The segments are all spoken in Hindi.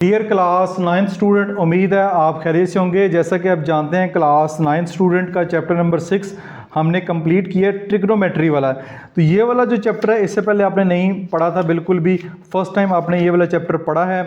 डियर क्लास 9th स्टूडेंट, उम्मीद है आप खैरियत से होंगे। जैसा कि आप जानते हैं क्लास 9th स्टूडेंट का चैप्टर नंबर 6 हमने कंप्लीट किया, ट्रिग्नोमेट्री वाला। तो ये वाला जो चैप्टर है इससे पहले आपने नहीं पढ़ा था बिल्कुल भी, फर्स्ट टाइम आपने ये वाला चैप्टर पढ़ा है।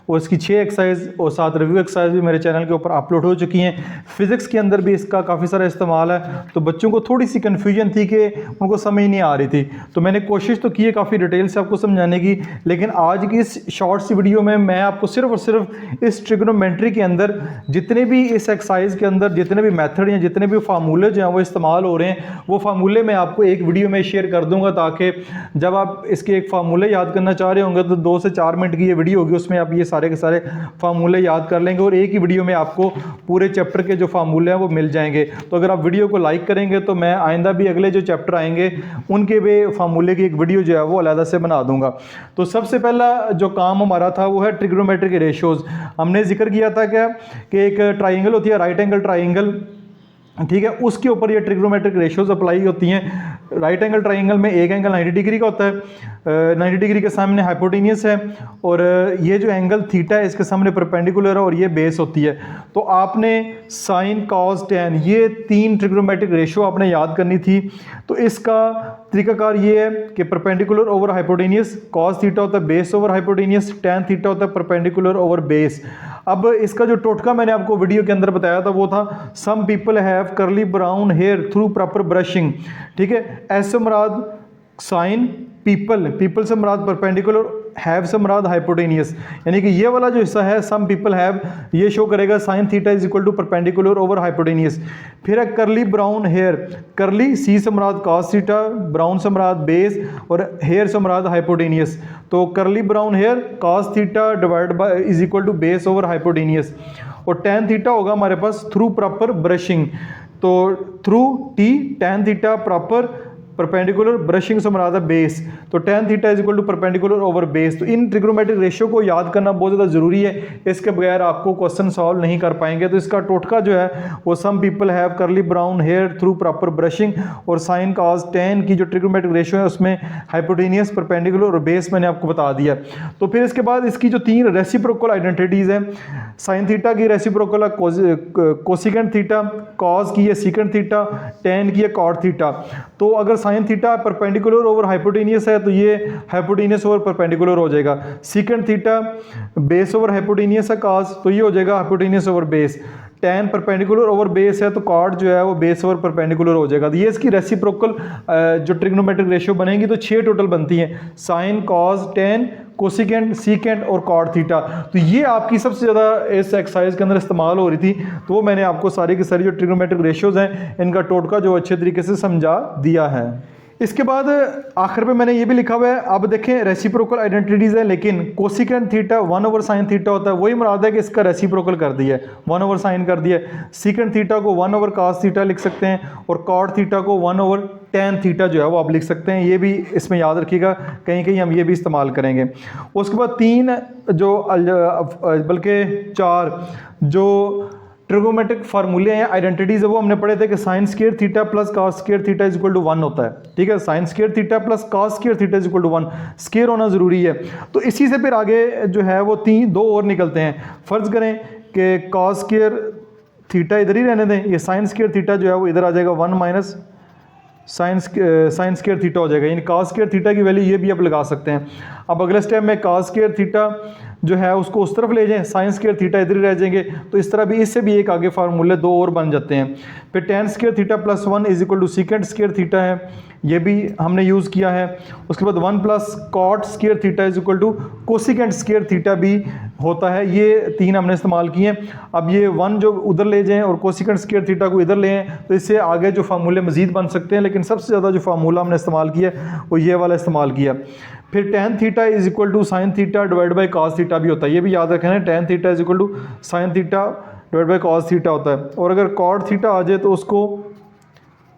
और इसकी 6 एक्सरसाइज और 7 रिव्यू एक्सरसाइज भी मेरे चैनल के ऊपर अपलोड हो चुकी हैं। फिज़िक्स के अंदर भी इसका काफ़ी सारा इस्तेमाल है। तो बच्चों को थोड़ी सी कन्फ्यूजन थी कि उनको समझ नहीं आ रही थी, तो मैंने कोशिश तो की है काफ़ी डिटेल से आपको समझाने की। लेकिन आज की इस शॉर्ट सी वीडियो में मैं आपको सिर्फ और सिर्फ इस ट्रिग्नोमेट्री के अंदर जितने भी इस एक्सरसाइज के अंदर जितने भी मेथड या जितने भी फार्मूले जो हैं वो इस्तेमाल हो रहे हैं, वो फार्मूले मैं आपको एक वीडियो में शेयर कर दूंगा, ताकि जब आप इसके एक फार्मूले याद करना चाह रहे होंगे तो 2 से 4 मिनट की ये वीडियो होगी, उसमें आप ये सारे के सारे फार्मूले याद कर लेंगे और एक ही वीडियो में आपको पूरे चैप्टर के जो फार्मूले हैं वो मिल जाएंगे। तो अगर आप वीडियो को लाइक करेंगे तो मैं आइंदा भी अगले जो चैप्टर आएंगे उनके भी फार्मूले की एक वीडियो जो है वो अलग से बना दूंगा। तो सबसे पहला जो काम हमारा था वो है ट्रिग्नोमेट्री के रेशियोज। हमने जिक्र किया था क्या कि एक ट्राइंगल होती है, राइट एंगल ट्राइंगल, ठीक है, उसके ऊपर ये ट्रिग्नोमेट्रिक रेशियोज अप्लाई होती हैं। राइट एंगल ट्राइंगल में एक एंगल 90 डिग्री का होता है, 90 डिग्री के सामने हाइपोटेनियस है, और ये जो एंगल थीटा है इसके सामने परपेंडिकुलर है और ये बेस होती है। तो आपने साइन कॉस टैन ये 3 ट्रिग्नोमेट्रिक रेशियो आपने याद करनी थी। तो इसका तरीकाकार ये है कि perpendicular over hypotenuse, cos theta होता है base over hypotenuse, tan theta होता है परपेंडिकुलर ओवर बेस। अब इसका जो टोटका मैंने आपको वीडियो के अंदर बताया था वो था some people have curly brown hair through proper brushing, ठीक है। ऐसे मुराद साइन, पीपल से मुराद परपेंडिकुलर, हैव से मुराद हाइपोटेनियस, यानी कि ये वाला जो हिस्सा है सम पीपल हैव, ये शो करेगा sine theta is equal to perpendicular over hypotenuse. फिर है करली ब्राउन हेयर, करली सी से मुराद कॉस थीटा, ब्राउन से मुराद बेस और हेयर से मुराद हाइपोटेनियस। तो curly brown hair cos theta divide by is equal to base over hypotenuse. और टैन थीटा होगा हमारे पास थ्रू प्रॉपर ब्रशिंग, तो through T tan theta proper perpendicular brushing से मुराद है बेस, तो tan theta is equal to perpendicular over base. तो इन ट्रिग्नोमेट्रिक रेशियो को याद करना बहुत ज़्यादा ज़रूरी है, इसके बगैर आपको क्वेश्चन सॉल्व नहीं कर पाएंगे। तो इसका टोटका जो है वो some people have curly brown hair through proper brushing और साइन कॉस टैन की जो ट्रिग्नोमेट्रिक रेशियो है उसमें हाइपोटेनियस, परपेंडिकुलर और बेस मैंने आपको बता दिया। तो फिर इसके बाद इसकी जो 3 रेसिप्रोकल आइडेंटिटीज़ हैं, साइन थीटा की रेसिप्रोकल है कोसिकेंट थीटा, कॉस की है सीकेंट थीटा, टैन की है कॉट थीटा। तो अगर sine theta perpendicular over hypotenuse है तो ये हाइपोटेनियस ओवर परपेंडिकुलर हो जाएगा। Secant theta base over hypotenuse है कॉस, तो ये हो जाएगा hypotenuse over base. Tan perpendicular over base है तो कॉट जो है वो बेस ओवर परपेंडिकुलर हो जाएगा। तो ये इसकी रेसिप्रोकल जो ट्रिग्नोमेट्रिक रेशियो बनेगी, तो 6 टोटल बनती हैं, sign cos tan cosecant secant और कॉट थीटा। तो ये आपकी सबसे ज़्यादा इस एक्सरसाइज के अंदर इस्तेमाल हो रही थी, तो वो मैंने आपको सारी की सारी जो ट्रिग्नोमेट्रिक रेशियोज हैं इनका टोटका जो अच्छे तरीके से समझा दिया है। इसके बाद आखिर में मैंने ये भी लिखा हुआ है, अब देखें रेसिप्रोकल आइडेंटिटीज़ है, लेकिन cosecant theta 1 over sign theta होता है, वही मुराद है कि इसका रेसिप्रोकल कर दिया है, 1 ओवर साइन कर दिया है। सीकेंट थीटा को 1 ओवर कॉस थीटा लिख सकते हैं और कॉट थीटा को 1 ओवर टैन थीटा जो है वो आप लिख सकते हैं। ये भी इसमें याद रखिएगा, कहीं कहीं हम ये भी इस्तेमाल करेंगे। उसके बाद 3 जो बल्कि 4 जो ट्रिग्नोमेट्रिक फार्मूले हैं, आइडेंटिटीज है, वो हमने पढ़े थे कि sine square theta plus cos square theta is equal to 1 होता है, ठीक है। Sine square theta plus cos square theta is equal to 1, square होना ज़रूरी है। तो इसी से फिर आगे जो है वो 2 और निकलते हैं। फ़र्ज़ करें कि कॉस स्क्वायर थीटा इधर ही रहने दें, ये साइन स्क्वायर थीटा जो है वो इधर आ जाएगा 1 माइनस साइन स्क्वायर थीटा हो जाएगा, यानी कॉस स्क्वायर थीटा की वैल्यू ये भी आप लगा सकते हैं। अब अगले स्टेप में कॉस स्क्वायर थीटा जो है उसको उस तरफ ले जाएं, साइन स्क्वायर थीटा इधर ही रह जाएंगे, तो इस तरह भी इससे भी एक आगे फार्मूले 2 और बन जाते हैं। फिर tan square theta plus 1 is equal to secant square theta है, ये भी हमने यूज़ किया है। उसके बाद 1 plus cot square theta is equal to cosecant square theta भी होता है, ये 3 हमने इस्तेमाल किए हैं। अब ये 1 जो उधर ले जाएं और कोसिकेंट स्क्वायर थीटा को इधर ले आएं, तो इससे आगे जो फार्मूले मजीद बन सकते हैं, लेकिन सबसे ज़्यादा जो फार्मूला हमने इस्तेमाल किया वो ये वाला इस्तेमाल किया। फिर tan theta is equal to sine theta divide by cos theta भी होता है, ये भी याद रखना है, tan theta is equal to sine theta divide by cos theta होता है। और अगर कॉट थीटा आ जाए तो उसको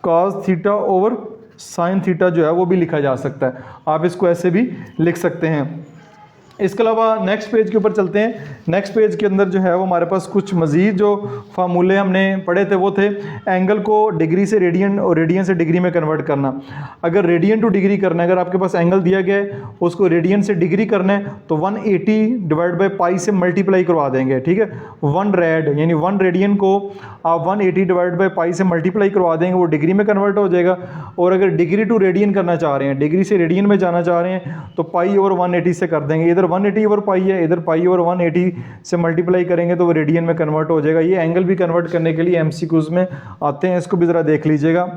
cos theta over sine theta जो है वो भी लिखा जा सकता है, आप इसको ऐसे भी लिख सकते हैं। इसके अलावा नेक्स्ट पेज के ऊपर चलते हैं। नेक्स्ट पेज के अंदर जो है वो हमारे पास कुछ मज़ीद जो फार्मूले हमने पढ़े थे वो थे एंगल को डिग्री से रेडियन और रेडियन से डिग्री में कन्वर्ट करना। अगर रेडियन टू डिग्री करना है, अगर आपके पास एंगल दिया गया है उसको रेडियन से डिग्री करना है तो 180 डिवाइड बाई पाई से मल्टीप्लाई करवा देंगे, ठीक है। 1 रेड यानी 1 रेडियन को आप 180 डिवाइड बाई पाई से मल्टीप्लाई करवा देंगे, वो डिग्री में कन्वर्ट हो जाएगा। और अगर डिग्री टू रेडियन करना चाह रहे हैं, डिग्री से रेडियन में जाना चाह रहे हैं तो पाई ओवर 180 से कर देंगे। इधर 180 ओवर पाई है, इधर पाई ओवर 180 से मल्टीप्लाई करेंगे तो वो रेडियन में कन्वर्ट हो जाएगा। ये एंगल भी कन्वर्ट करने के लिए एमसीक्यूज में आते हैं, इसको भी ज़रा देख लीजिएगा।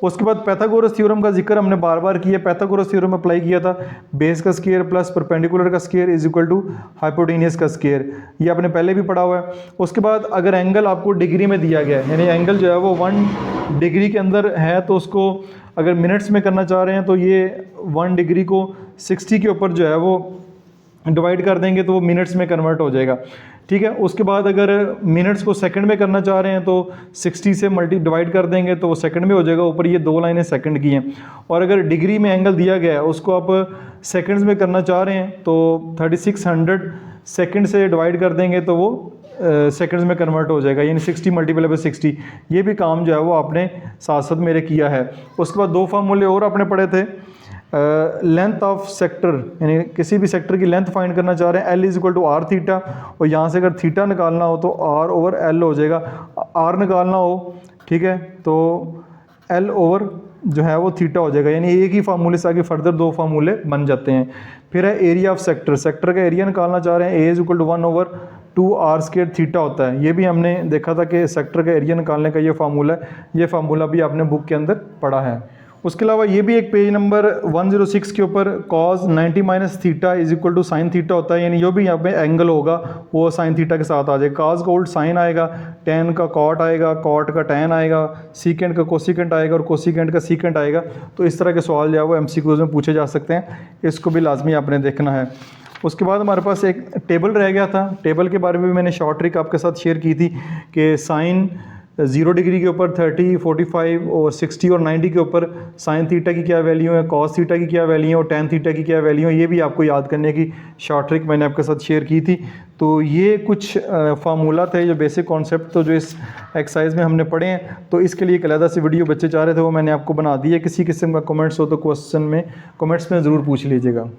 उसके बाद पाइथागोरस थ्योरम का जिक्र हमने बार बार किया। पाइथागोरस थ्योरम अप्लाई किया था, बेस का स्क्वायर प्लस परपेंडिकुलर का square is equal to hypotenuse का स्क्वायर, ये आपने पहले भी पढ़ा हुआ है। उसके बाद अगर एंगल आपको डिग्री में दिया गया है, यानी एंगल जो है वो 1 डिग्री के अंदर है तो उसको अगर मिनट्स में करना चाह रहे हैं तो ये 1 डिग्री को 60 के ऊपर जो है वो डिवाइड कर देंगे तो वो मिनट्स में कन्वर्ट हो जाएगा, ठीक है। उसके बाद अगर मिनट्स को सेकंड में करना चाह रहे हैं तो 60 से डिवाइड कर देंगे तो वो सेकंड में हो जाएगा। ऊपर ये 2 लाइनें सेकंड की हैं। और अगर डिग्री में एंगल दिया गया है उसको आप सेकंड्स में करना चाह रहे हैं तो 3600 सेकंड से डिवाइड कर देंगे तो वो सेकंड्स में कन्वर्ट हो जाएगा, यानी 60 मल्टीप्लाई बाई 60। ये भी काम जो है वो आपने साथ साथ मेरे किया है। उसके बाद 2 फार्मूले और आपने पढ़े थे। लेंथ ऑफ सेक्टर, यानी किसी भी सेक्टर की लेंथ फाइंड करना चाह रहे हैं, L is equal to R theta, और यहाँ से अगर थीटा निकालना हो तो आर ओवर एल हो जाएगा। आर निकालना हो, ठीक है, तो एल ओवर जो है वो थीटा हो जाएगा, यानी एक ही फार्मूले से आगे फर्दर 2 फार्मूले बन जाते हैं। फिर है एरिया ऑफ सेक्टर, सेक्टर का एरिया निकालना चाह रहे हैं, A is equal to 1 over 2 r square theta होता है। ये भी हमने देखा था कि सेक्टर का एरिया निकालने का ये फार्मूला है, ये फार्मूला भी आपने बुक के अंदर पढ़ा है। उसके अलावा ये भी एक पेज नंबर 106 के ऊपर cos 90 minus theta is equal to sine theta होता है, यानी जो भी यहाँ पे एंगल होगा वो साइन थीटा के साथ आ जाएगा। cos का उल्ट साइन आएगा, tan का cot आएगा, cot का tan आएगा, सीकेंट का कोसिकेंट आएगा और कोसिकेंट का सीकेंट आएगा। तो इस तरह के सवाल जो है वो एमसीक्यूज में पूछे जा सकते हैं, इसको भी लाजमी आपने देखना है। उसके बाद हमारे पास एक टेबल रह गया था। टेबल के बारे में भी मैंने शॉर्ट ट्रिक आपके साथ शेयर की थी कि साइन 0 डिग्री के ऊपर 30, 45 और 60 और 90 के ऊपर साइन थीटा की क्या वैल्यू है, कॉस थीटा की क्या वैल्यू है और टैन थीटा की क्या वैल्यू है, ये भी आपको याद करने की शॉर्ट ट्रिक मैंने आपके साथ शेयर की थी। तो ये कुछ फार्मूला थे जो बेसिक कॉन्सेप्ट तो जो इस एक्सरसाइज में हमने पढ़े हैं। तो इसके लिए एक अलग से वीडियो बच्चे चाह रहे थे वो मैंने आपको बना दी है। किसी किस्म का कमेंट्स हो तो क्वेश्चन में कमेंट्स में ज़रूर पूछ लीजिएगा।